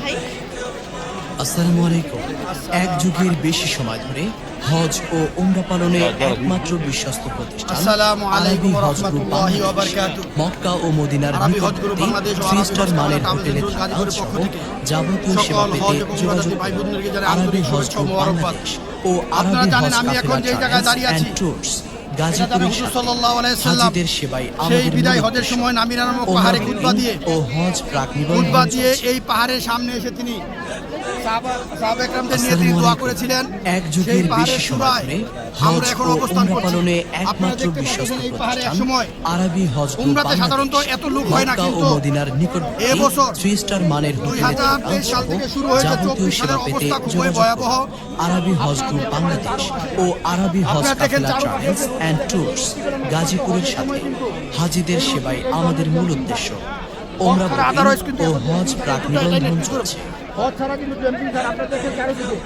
ভাই। আসসালামু আলাইকুম। এক যুগের বেশি সময় ধরে হজ ও উমরা পালনে একমাত্র বিশ্বস্ত প্রতিষ্ঠান আসসালামু আলাইকুম আরবি ওয়া হজ গ্রুপ রাহমাতুল্লাহি ওয়া বাংলাদেশ। বারাকাতুহু। মক্কা ও মদিনার আরবি হজ গ্রুপ নিকটবর্তী বাংলাদেশ ও 3 আরবি স্টার হজ মানের কাফেলা হোটেলে ট্রাভেলস থাকা গাজীপুরের সহ পক্ষ থেকে যাবতীয় সেবা সকল পেতে হজ এবং যোগাযোগ উমরাদারদের ভাই করুন। বোনদেরকে জানাই আরবি আন্তরিক হজ শুভেচ্ছা ও গ্রুপ মোবারকবাদ। বাংলাদেশ ও আপনারা আরবি জানেন হজ আমি এখন কাফেলা যেই জায়গায় ট্রাভেলস দাঁড়িয়ে এন্ড আছি, ট্যুরস এটা গাজীপুরের হুজুর সাথে সাল্লাল্লাহু আলাইহি সাল্লাম হাজীদের সেবাই সেই আমাদের বিদায় মূল হজের উদ্দেশ্য। সময় নামিনা নামক ওমরা পাহাড়ে বুকিং খুতবা দিয়ে ও হজ প্রাক নিবন্ধন খুতবা দিয়ে চলছে। এই পাহাড়ের সামনে এসে তিনি সাহাবা একরামদের নিয়ে তিনি আসসালামু দোয়া আলাইকুম। করেছিলেন। এক সেই যুগের পাহাড়ের বেশি সময় চূড়ায় ধরে আমরা হজ এখন ও অবস্থান উমরা করছি। পালনে আপনারা একমাত্র দেখতে বিশ্বস্ত পাচ্ছেন এই পাহাড়ে প্রতিষ্ঠান একসময় আরবি হজ গ্রুপ উমরাতে সাধারণত বাংলাদেশ। এত লোক হয় না, মক্কা ও কিন্তু মদিনার নিকটবর্তী এবছর 3 স্টার মানের হোটেলে থাকা 2023 সাল সহ থেকে শুরু হয়েছে যাবতীয় 24 সেবা সালের পেতে অবস্থা খুবই যোগাযোগ ভয়াবহ। করুন। আরবি হজ গ্রুপ বাংলাদেশ ও আরবি হজ আপনারা দেখেন কাফেলা চারপাশে ট্রাভেলস এন্ড ট্যুরস গাজীপুরের সাথে হাজীদের সেবাই আমাদের মূল উদ্দেশ্য। ওমরা আদারওয়াইজ বুকিং কিন্তু ও হজ প্রাক নিবন্ধন চলছে। হজ ছাড়া কিন্তু ক্যাম্পিং স্যার আপনারা দেখেন চারিদিকে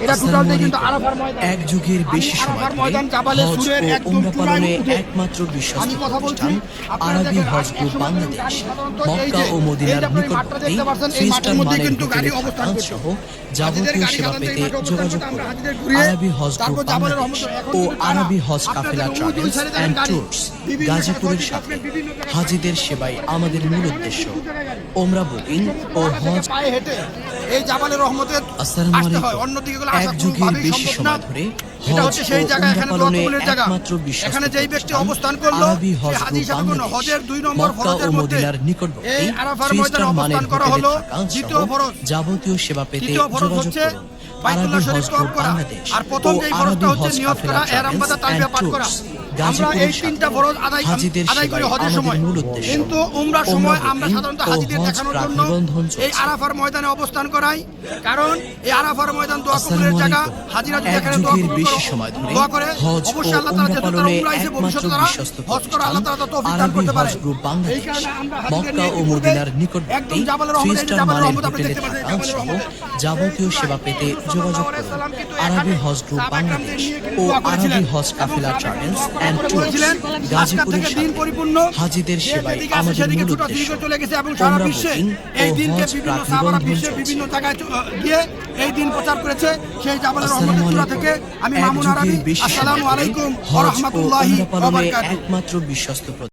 এটা টোটালটাই কিন্তু আরাফার ময়দান। এক যুগের বেশি আমি সময় আরাফার ধরে ময়দান জাবালে হজ সুরের ও একদম উমরা চূড়ায় পালনে উঠে একমাত্র বিশ্বস্ত আমি কথা বলছি, প্রতিষ্ঠান আপনারা আরবি দেখেন হজ এক গ্রুপ সময় বাংলাদেশ। আমি সাধারণত এই মক্কা যে ও মদিনার এই যে আপনি মাঠটা নিকটবর্তী দেখতে পাচ্ছেন, এই 3 মাঠের স্টার মধ্যেই মানের কিন্তু গাড়ি হোটেলে অবস্থান থাকা করছে। সহ হাজীদের যাবতীয় গাড়ি সেবা সাধারণত এই পেতে মাঠে অবস্থান যোগাযোগ করতে আমরা করুন। হাজীদের ঘুরিয়ে আরবি হজ তারপর গ্রুপ জাবালের বাংলাদেশ রহমত এখন ও কিন্তু টানা। আরবি হজ আপনারা কাফেলা দেখেন ওই দুই ট্রাভেলস সাইডে দেখেন এন্ড গাড়ি, ট্যুরস বিভিন্ন গাজীপুরের জায়গায় সাথে বিভিন্ন জায়গায় হাজীদের সেবাই আমাদের মূল উদ্দেশ্য। ওমরা বুকিং ও হজ পায়ে হেঁটে এই জাবালের রহমতের আসসালামু আসতে হয়, আলাইকুম। অন্যদিকে গুলো এক আসা যুগের কোনোভাবেই বেশি সম্ভব না। সময় ধরে এটা হজ হচ্ছে ও সেই জায়গা, উমরা এখানে দোয়া পালনে কবুলের জায়গা। একমাত্র বিশ্বস্ত এখানে যেই ব্যক্তি প্রতিষ্ঠান অবস্থান করলো আরবি হজ সে হাজী গ্রুপ হিসাবে গণ্য। বাংলাদেশ। হজের 2 নম্বর মক্কা ফরজের ও মধ্যে মদিনার নিকটবর্তী এই আরাফার 3 ময়দানে স্টার মানের অবস্থান করা হোটেলে হলো থাকা দ্বিতীয় সহ ফরজ। যাবতীয় সেবা পেতে তৃতীয় ফরজ যোগাযোগ হচ্ছে করুন। বাইতুল্লাহ আরবি শরীফ হজ তওয়াফ গ্রুপ করা, বাংলাদেশ আর প্রথম ও যেই আরবি ফরজটা হচ্ছে হজ নিয়ত কাফেলা করা, ইহরাম বাঁধা, ট্রাভেলস তালবিয়া এন্ড পাঠ করা। ট্যুরস আমরা এই গাজীপুরের 3টা সাথে ফরজ হাজীদের আদায় করি সেবাই হজের আমাদের সময়। মূল উদ্দেশ্য। কিন্তু উমরার ওমরা সময় আমরা বুকিং সাধারণত ও হাজীদের হজ দেখানোর প্রাক জন্য নিবন্ধন এই চলছে। আরাফার ময়দানে অবস্থান করাই, কারণ এই আরাফার ময়দান দোয়া কবুলের আসসালামু জায়গা। আলাইকুম। হাজীরা যদি এক এখানে দোয়া যুগের কবুল বেশি করে, সময় ধরে দোয়া করে হজ ও অবশ্যই আল্লাহ তাআলা উমরা যেহেতু তারা পালনে উমরা হিসেবে একমাত্র ভবিষ্যতে তারা বিশ্বস্ত হজ করে আল্লাহ তাআলা তৌফিক দান আরবি করতে পারে। হজ গ্রুপ এই বাংলাদেশ। কারণে আমরা হাজীদের মক্কা নিয়ে ও কি করবে? মদিনার নিকটবর্তী একদম জাবালের 3 রহমত, এই যে স্টার জাবালের মানের রহমত আপনি হোটেলে দেখতে পাচ্ছেন, থাকা জাবালের সহ রহমতে। যাবতীয় সেবা পেতে যোগাযোগ করুন। আরবি হজ গ্রুপ বাংলাদেশ ও আরবি হজ কাফেলা ট্রাভেলস এন্ড ট্যুরস গাজীপুরের দিন সাথে পরিপূর্ণ হাজীদের সেবাই যেদিকে আসে আমাদের সেদিকে মূল ছুটাছুটি উদ্দেশ্য। করে চলে গেছে এবং সারা ওমরা বিশ্বে বুকিং এই ও দিনকে হজ বিভিন্ন প্রাক সাহাবারা নিবন্ধন বিশ্বের চলছে। বিভিন্ন জায়গায় গিয়ে এই দিন প্রচার করেছে। সেই জাবালের আসসালামু রহমতের চূড়া আলাইকুম। থেকে আমি এক মামুন যুগের আরাবী, বেশি সময় আসসালামু ধরে আলাইকুম ওয়া হজ ও রাহমাতুল্লাহি উমরা ওয়া পালনে বারাকাতুহু। একমাত্র বিশ্বস্ত